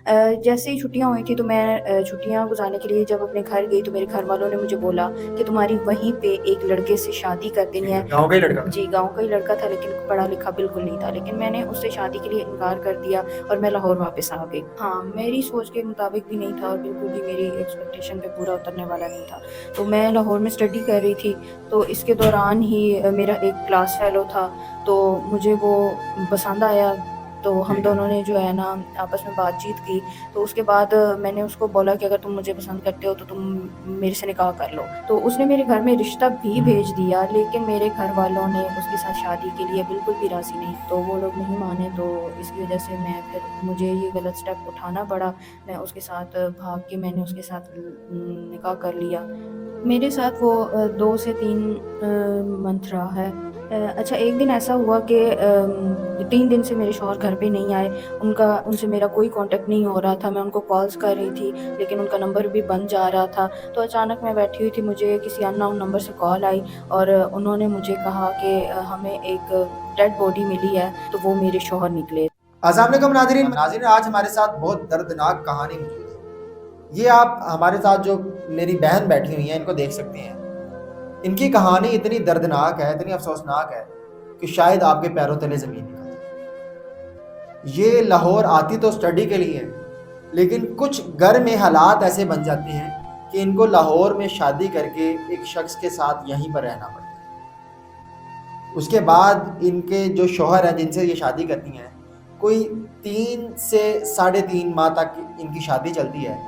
जैसे ही छुट्टियाँ हुई थी तो मैं छुट्टियाँ गुज़ारने के लिए जब अपने घर गई तो मेरे घर वालों ने मुझे बोला कि तुम्हारी वहीं पे एक लड़के से शादी कर देनी ठीक है। है, गाँव का ही लड़का था? जी, गाँव का ही लड़का था लेकिन पढ़ा-लिखा बिल्कुल नहीं था, लेकिन मैंने उससे शादी के लिए इनकार कर दिया और मैं लाहौर वापस आ गई। हाँ, मेरी सोच के मुताबिक भी नहीं था और बिल्कुल भी मेरी एक्सपेक्टेशन पे पूरा उतरने वाला नहीं था। तो मैं लाहौर में स्टडी कर रही थी, तो इसके दौरान ही मेरा एक क्लास फेलो था, तो मुझे वो पसंद आया, तो हम ठीक है। दोनों ने जो है ना आपस में बातचीत की। तो उसके बाद मैंने उसको बोला कि अगर तुम मुझे पसंद करते हो तो तुम मेरे से निकाह कर लो। तो उसने मेरे घर में रिश्ता भी भेज दिया, लेकिन मेरे घर वालों ने उसके साथ शादी के लिए बिल्कुल भी राज़ी नहीं। तो वो लोग नहीं माने, तो इसकी वज़ह से मैं फिर मुझे ये गलत स्टेप उठाना पड़ा। मैं उसके साथ भाग के मैंने उसके साथ निकाह कर लिया। मेरे साथ वो 2 से 3 मंथ रहा है। अच्छा, एक दिन ऐसा हुआ कि 3 दिन से मेरे शौहर घर पे नहीं आए। उनसे मेरा कोई कॉन्टैक्ट नहीं हो रहा था। मैं उनको कॉल्स कर रही थी, लेकिन उनका नंबर भी बंद जा रहा था। तो अचानक मैं बैठी हुई थी, मुझे किसी अननोन नंबर से कॉल आई और उन्होंने मुझे कहा कि हमें एक डेड बॉडी मिली है, तो वो मेरे शौहर निकले। अस्सलाम वालेकुम नाज़रीन। नाज़रीन, आज हमारे साथ बहुत दर्दनाक कहानी मौजूद है। ये आप हमारे साथ जो मेरी बहन बैठी हुई हैं, इनको देख सकते हैं। इनकी कहानी इतनी दर्दनाक है, इतनी अफ़सोसनाक है कि शायद आपके पैरों तले ज़मीन निकल जाए। ये लाहौर आती तो स्टडी के लिए है, लेकिन कुछ घर में हालात ऐसे बन जाते हैं कि इनको लाहौर में शादी करके एक शख्स के साथ यहीं पर रहना पड़ता है। उसके बाद इनके जो शौहर हैं जिनसे ये शादी करती हैं, कोई 3 से साढ़े 3 माह तक इनकी शादी चलती है,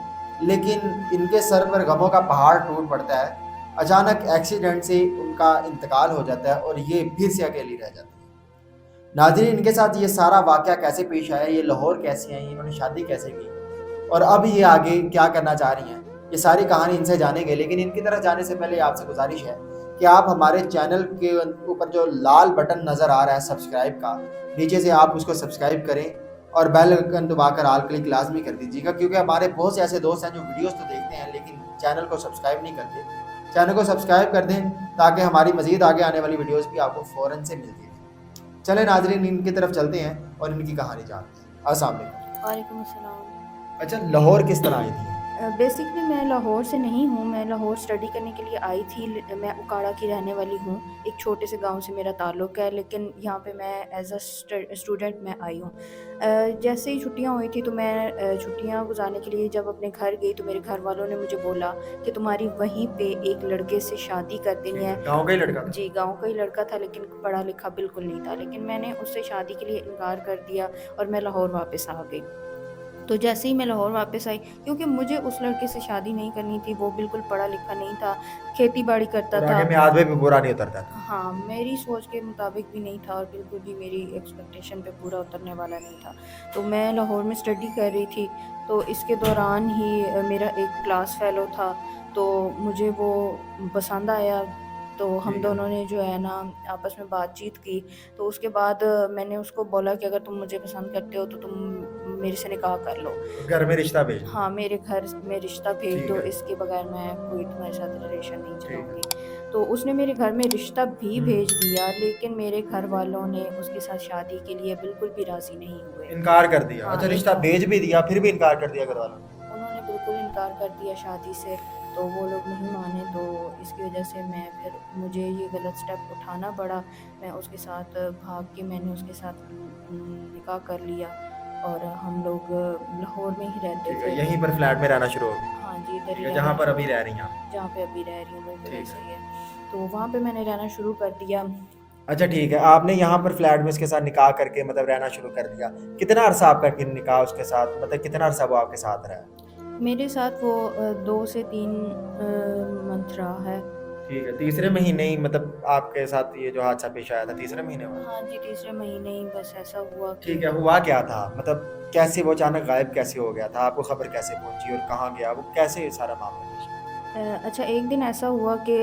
लेकिन इनके सर पर गमों का पहाड़ टूट पड़ता है। अचानक एक्सीडेंट से उनका इंतकाल हो जाता है और ये फिर से अकेली रह जाती है। नाज़रीन, इनके साथ ये सारा वाक़या कैसे पेश आया, ये लाहौर कैसे आई, इन्होंने शादी कैसे की और अब ये आगे क्या करना चाह रही हैं, ये सारी कहानी इनसे जानेंगे। लेकिन इनकी तरफ जाने से पहले आपसे गुजारिश है कि आप हमारे चैनल के ऊपर जो लाल बटन नज़र आ रहा है सब्सक्राइब का, नीचे से आप उसको सब्सक्राइब करें और बेल आइकन दबाकर ऑल क्लिक लाजमी कर दीजिएगा, क्योंकि हमारे बहुत से ऐसे दोस्त हैं जो वीडियोस तो देखते हैं लेकिन चैनल को सब्सक्राइब नहीं करते। चैनल को सब्सक्राइब कर दें ताकि हमारी मज़ीद आगे आने वाली वीडियोज़ भी आपको फ़ौरन से मिलती रहें। चलें नाज़रीन, इनकी तरफ चलते हैं और इनकी कहानी जानते हैं। अस्सलाम वालेकुम। वालेकुम अस्सलाम। अच्छा, लाहौर किस तरह आई थी? बेसिकली मैं लाहौर से नहीं हूँ, मैं लाहौर स्टडी करने के लिए आई थी। मैं उकाड़ा की रहने वाली हूँ। एक छोटे से गांव से मेरा ताल्लुक़ है, लेकिन यहाँ पे मैं एज़ अ स्टूडेंट मैं आई हूँ। जैसे ही छुट्टियाँ हुई थी तो मैं छुट्टियाँ गुज़ारने के लिए जब अपने घर गई तो मेरे घर वालों ने मुझे बोला कि तुम्हारी वहीं पे एक लड़के से शादी कर देनी ठीक है। है, गाँव का ही लड़का था? जी, गाँव का ही लड़का था लेकिन पढ़ा-लिखा बिल्कुल नहीं था, लेकिन मैंने उससे शादी के लिए इनकार कर दिया और मैं लाहौर वापस आ गई। तो जैसे ही मैं लाहौर वापस आई, क्योंकि मुझे उस लड़के से शादी नहीं करनी थी, वो बिल्कुल पढ़ा-लिखा नहीं था, खेती-बाड़ी करता और था। आगे म्याद में भी बुरा नहीं उतरता था। हाँ, मेरी सोच के मुताबिक भी नहीं था और बिल्कुल भी मेरी एक्सपेक्टेशन पे पूरा उतरने वाला नहीं था। तो मैं लाहौर में स्टडी कर रही थी, तो इसके दौरान ही मेरा एक क्लास फेलो था, तो मुझे वो पसंद आया। तो हम ठीक है। दोनों ने जो है ना आपस में बातचीत की। तो उसके बाद मैंने उसको बोला कि अगर तुम मुझे पसंद करते हो तो तुम मेरे से निकाह कर लो। तो घर में रिश्ता भेज हाँ, दिया। मेरे घर में रिश्ता भेज ठीक दो, है, इसके बगैर मैं कोई तुम्हारे साथ रिलेशन नहीं ठीक है। चलाऊँगी। तो उसने मेरे घर में रिश्ता भी भेज दिया, लेकिन मेरे घर वालों ने उसके साथ शादी के लिए बिल्कुल भी राज़ी नहीं हुए। इनकार कर दिया। हाँ, अच्छा, रिश्ता भेज भी दिया, फिर भी इनकार कर दिया घरवालों ने। उन्होंने बिल्कुल इनकार कर दिया शादी से, तो वो लोग नहीं माने, तो इसकी वजह से मैं फिर मुझे ये गलत स्टेप उठाना पड़ा। मैं उसके साथ भाग के मैंने उसके साथ निकाह कर लिया और हम लोग लाहौर में ही रहते ठीक है, थे। यहीं पर फ्लैट में रहना शुरू हो गए। हाँ जी, इधर ठीक ही है, जहाँ रहना पर शुरू, अभी रह रही हैं आप। जहाँ पे अभी रह रही हूँ बिल्कुल ठीक ऐसा है। ही है। तो वहाँ पे मैंने रहना शुरू कर दिया। अच्छा, ठीक है, आपने यहाँ पर फ्लैट में इसके साथ निकाह करके मतलब रहना शुरू कर दिया। कितना अरसा आपका फिर निकाह उसके साथ, मतलब कितना अरसा वो आपके साथ रहा? मेरे साथ वो 2 से 3 मंथ रहा है। ठीक है, तीसरे महीने ही मतलब आपके साथ ये जो हादसा पेश आया था, तीसरे महीने हुआ? हाँ जी, तीसरे महीने ही बस ऐसा हुआ कि ठीक है, हुआ क्या था? मतलब कैसे वो अचानक गायब कैसे हो गया था? आपको खबर कैसे पहुँची और कहाँ गया वो? कैसे ये सारा मामला पेश आया? अच्छा, एक दिन ऐसा हुआ कि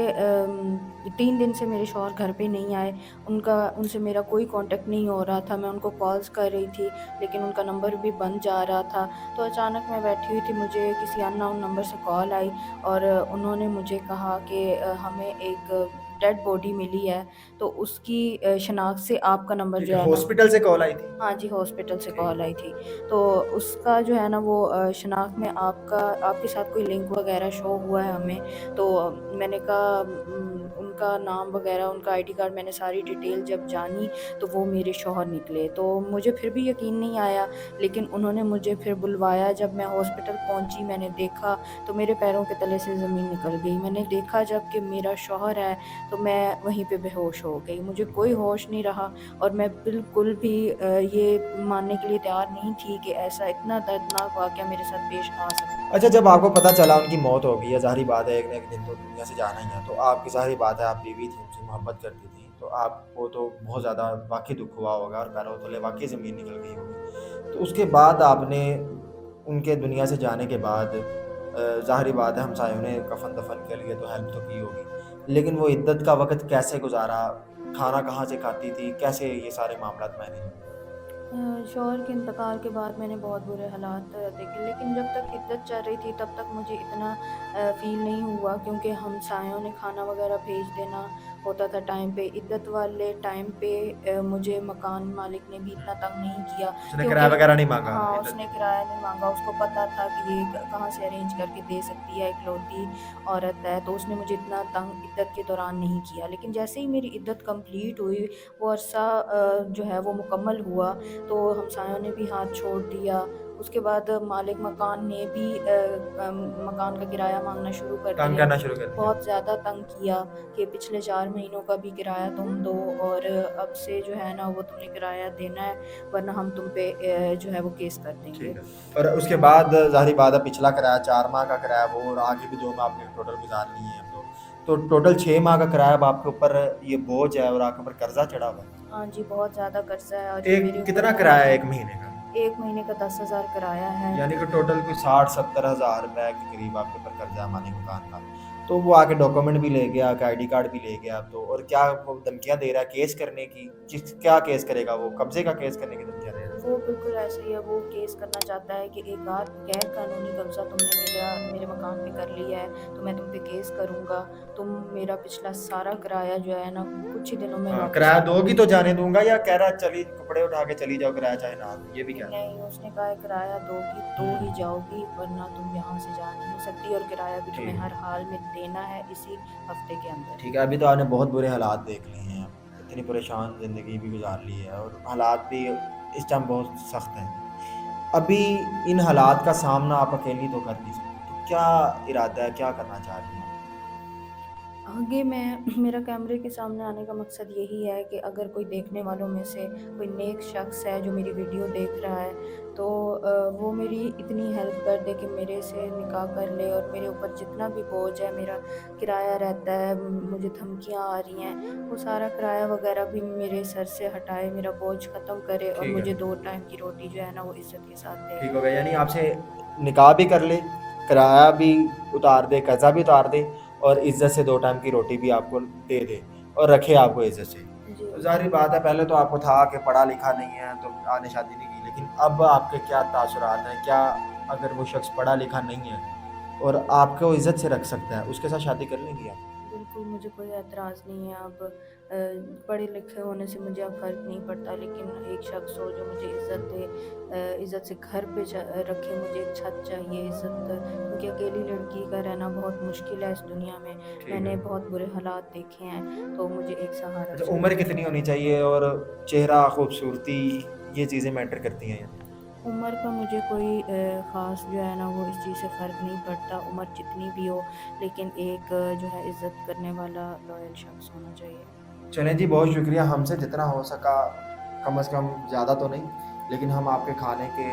3 दिन से मेरे शौहर घर पे नहीं आए। उनसे मेरा कोई कॉन्टैक्ट नहीं हो रहा था। मैं उनको कॉल्स कर रही थी, लेकिन उनका नंबर भी बंद जा रहा था। तो अचानक मैं बैठी हुई थी, मुझे किसी अननोन नंबर से कॉल आई और उन्होंने मुझे कहा कि हमें एक डेड बॉडी मिली है, तो उसकी शनाख्त से आपका नंबर ठीक जो है, है ना, हॉस्पिटल से कॉल आई थी? हाँ जी, हॉस्पिटल से ठीक कॉल आई है। थी। तो उसका जो है ना वो शनाख्त में आपके साथ कोई लिंक वग़ैरह शो हुआ है हमें। तो मैंने कहा उनका नाम वग़ैरह, उनका आईडी कार्ड, मैंने सारी डिटेल जब जानी तो वो मेरे शौहर निकले। तो मुझे फिर भी यकीन नहीं आया, लेकिन उन्होंने मुझे फिर बुलवाया। जब मैं हॉस्पिटल पहुँची, मैंने देखा तो मेरे पैरों के तले से ज़मीन निकल गई। मैंने देखा जब कि मेरा शौहर है, तो मैं वहीं पे बेहोश हो गई। मुझे कोई होश नहीं रहा और मैं बिल्कुल भी ये मानने के लिए तैयार नहीं थी कि ऐसा इतना दर्दनाक वाक़या मेरे साथ पेश आ सकता है। अच्छा, जब आपको पता चला उनकी मौत हो गई है, ज़ाहिर बात है एक ना एक दिन तो दुनिया से जाना ही है, तो आपकी ज़ाहिर बात है आप बीवी थी, उनसे मोहब्बत करती थी, तो आपको तो बहुत ज़्यादा वाक़ई दुःख हुआ होगा और पैरों तले वाक़ई ज़मीन निकल गई होगी। तो उसके बाद आपने उनके दुनिया से जाने के बाद ज़ाहिर बात है हमसायों ने कफ़न-दफ़न के लिए तो हेल्प तो की होगी, लेकिन वो इद्दत का वक़्त कैसे गुज़ारा? खाना कहाँ से खाती थी? कैसे ये सारे मामलात मैनेज हुए? शौहर के इंतकाल के बाद मैंने बहुत बुरे हालात देखे, लेकिन जब तक इद्दत चल रही थी तब तक मुझे इतना फ़ील नहीं हुआ, क्योंकि हमसायों ने खाना वगैरह भेज देना होता था टाइम पे। इद्दत वाले टाइम पे मुझे मकान मालिक ने भी इतना तंग नहीं किया, उसने किराया क्योंकि वग़ैरह नहीं माँगा हाँ, इद्दत उसने में? किराया नहीं माँगा। उसको पता था कि ये कहाँ से अरेंज करके दे सकती है, इकलौती औरत है, तो उसने मुझे इतना तंग इद्दत के दौरान नहीं किया। लेकिन जैसे ही मेरी इद्दत कंप्लीट हुई, वो अरसा जो है वो मुकम्मल हुआ, तो हमसायों ने भी हाथ छोड़ दिया। उसके बाद मालिक मकान ने भी मकान का किराया माँगना शुरू कर तंग दिया। करना शुरू कर दिया? बहुत ज़्यादा तंग किया कि पिछले 4 महीनों का भी किराया तुम दो, और अब से जो है ना वो तुमने किराया देना है, वरना हम तुम पे जो है वो केस कर देंगे। ठीक है। और उसके बाद ज़ाहिर बात है पिछला किराया 4 माह का किराया वो और आगे भी 2 माह आपने टोटल गुज़ार लिए हैं अब तो। तो टोटल 6 माह का किराया अब आपके ऊपर ये बोझ है और आपके ऊपर कर्ज़ा चढ़ा हुआ है। हाँ जी, बहुत ज़्यादा कर्ज़ा है और ये मेरे एक ऊपर कितना बोझ किराया है है। 1 महीने का? 1 महीने का 10,000 किराया है। यानी कि टोटल कोई 60-70 हज़ार रुपए के करीब आपके ऊपर कर्ज़ा है मालिक मकान का। तो वो आके डॉक्यूमेंट भी ले गया, आपका आईडी कार्ड भी ले गया तो और क्या वो धमकियाँ दे रहा है केस करने की? क्या केस करेगा वो? कब्ज़े का केस करने की धमकियाँ दे रहा है? वो बिल्कुल ऐसे ही है, वो केस करना चाहता है कि एक आध गैर कानूनी कब्ज़ा तुमने मेरे मकान पे कर लिया है, तो मैं तुम पे केस करूँगा। तुम मेरा पिछला सारा किराया जो है ना कुछ ही दिनों में हाँ, वापस किराया करो। दोगी तो जाने दूँगा या कह रहा है चली कपड़े उठा के चली जाओ किराया चाहे ना दो, ये भी कह रहा है। नहीं, उसने कहा है किराया दोगी तो ही जाओगी, वरना तुम यहाँ से जा नहीं सकती, और किराया भी तुम्हें ठीक हर है। हाल में देना है इसी हफ्ते के अंदर। ठीक है, अभी तो आपने बहुत बुरे हालात देख लिए हैं, इतनी परेशान ज़िंदगी भी गुज़ार ली है और हालात भी इस टाइम बहुत सख्त हैं। अभी इन हालात का सामना आप अकेली तो कर नहीं सकती, तो क्या इरादा है, क्या करना चाह रही हैं आप? आगे मैं मेरा कैमरे के सामने आने का मकसद यही है कि अगर कोई देखने वालों में से कोई नेक शख्स है जो मेरी वीडियो देख रहा है, तो वो मेरी इतनी हेल्प कर दे कि मेरे से निकाह कर ले, और मेरे ऊपर जितना भी बोझ है, मेरा किराया रहता है, मुझे धमकियाँ आ रही हैं, वो सारा किराया वगैरह भी मेरे सर से हटाए, मेरा बोझ ख़त्म करे और ठीक मुझे है। 2 टाइम की रोटी जो है ना वो इज़्ज़त के साथ दे। ठीक हो गया, यानी आपसे निकाह भी कर ले, किराया भी उतार दे, कर्ज़ा भी उतार दे और इज़्ज़त से 2 टाइम की रोटी भी आपको दे दे और रखे आपको इज़्ज़त से। जी। तो ज़ाहिर बात है पहले तो आपको था कि पढ़ा-लिखा नहीं है तो आपने शादी नहीं की, लेकिन अब आपके क्या तासुरात हैं? क्या अगर वो शख़्स पढ़ा-लिखा नहीं है और आपको इज़्ज़त से रख सकता है, उसके साथ शादी कर लेंगी आप? बिल्कुल, मुझे कोई ऐतराज़ नहीं है अब। पढ़े-लिखे होने से मुझे अब फ़र्क नहीं पड़ता, लेकिन एक शख़्स हो जो मुझे इज़्ज़त दे, इज़्ज़त से घर पे रखे, मुझे एक छत चाहिए, इज़्ज़त, क्योंकि अकेली लड़की का रहना बहुत मुश्किल है इस दुनिया में। ठीक मैंने है। बहुत बुरे हालात देखे हैं, तो मुझे एक सहारा अच्छा, चाहिए। उम्र कितनी होनी चाहिए और चेहरा, खूबसूरती ये चीज़ें मैटर करती हैं? उम्र का मुझे कोई ख़ास जो है ना वो इस चीज़ से फ़र्क नहीं पड़ता, उम्र जितनी भी हो, लेकिन एक जो है इज़्ज़त करने वाला लॉयल शख़्स होना चाहिए। चलें जी, बहुत शुक्रिया हमसे जितना हो सका कम से कम ज़्यादा तो नहीं, लेकिन हम आपके खाने के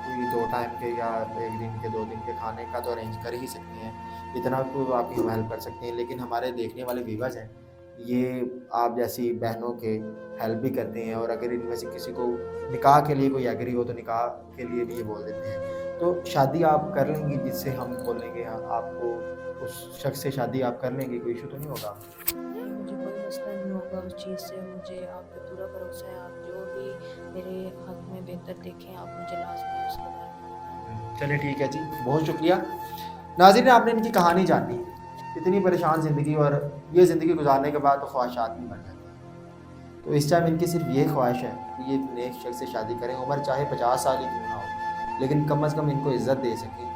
कोई 2 टाइम के या 1 दिन के 2 दिन के खाने का तो अरेंज कर ही सकते हैं। इतना तो आपकी हम हेल्प कर सकते हैं, लेकिन हमारे देखने वाले व्यूअर्स हैं, ये आप जैसी बहनों के हेल्प भी करते हैं और अगर इनमें से किसी को निकाह के लिए कोई एग्री हो तो निकाह के लिए भी ये बोल देते हैं। तो शादी आप कर लेंगी जिससे हम बोलेंगे हाँ, आपको उस शख़्स से शादी आप कर लेंगी, कोई इश्यू तो नहीं होगा? नहीं, मुझे कोई मसला नहीं होगा उस चीज़ से, मुझे आप पे पूरा भरोसा है। आप जो भी मेरे हक़ में बेहतर देखें, आप मुझे लाज़मी उसके बारे में बताएँ। चलिए ठीक है जी, बहुत शुक्रिया। नाज़रीन आपने इनकी कहानी जानी, इतनी परेशान ज़िंदगी, और ये ज़िंदगी गुजारने के बाद तो ख्वाहिशात भी मर जाती हैं। तो इस टाइम इनकी सिर्फ ये ख्वाहिश है कि ये एक नेक शख्स से शादी करें, उम्र चाहे 50 साल ही क्यों ना हो, लेकिन कम अज़ कम इनको इज़्ज़त दे सकें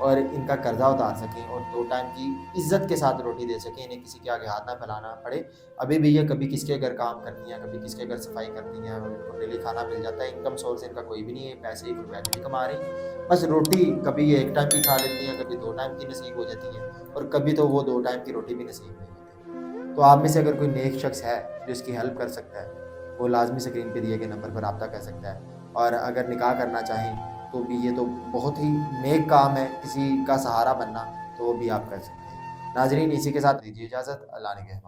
और इनका कर्जा उतार सकें और 2 टाइम की इज़्ज़त के साथ रोटी दे सकें, इन्हें किसी के आगे हाथ ना फैलाना पड़े। अभी भी ये कभी किसके घर काम करती हैं, कभी किसके घर सफाई करती हैं, और इनको डेली खाना मिल जाता है। इनकम सोर्स इनका कोई भी नहीं है, पैसे एक रुपया भी नहीं कमा रही। बस रोटी कभी ये 1 टाइम की खा लेती हैं, कभी 2 टाइम की नसीब हो जाती है, और कभी तो वो 2 टाइम की रोटी भी नसीब नहीं होती। तो आप में से अगर कोई नेक शख्स है जो इसकी हेल्प कर सकता है, वो लाज़मी स्क्रीन पे दिए गए नंबर पर रब्ता कर सकता है। और अगर निकाह करना चाहें तो भी ये तो बहुत ही नेक काम है, किसी का सहारा बनना, तो वो भी आप कर सकते हैं। नाज़रीन, इसी के साथ दीजिए इजाज़त। अल्लाह ने के हवाले।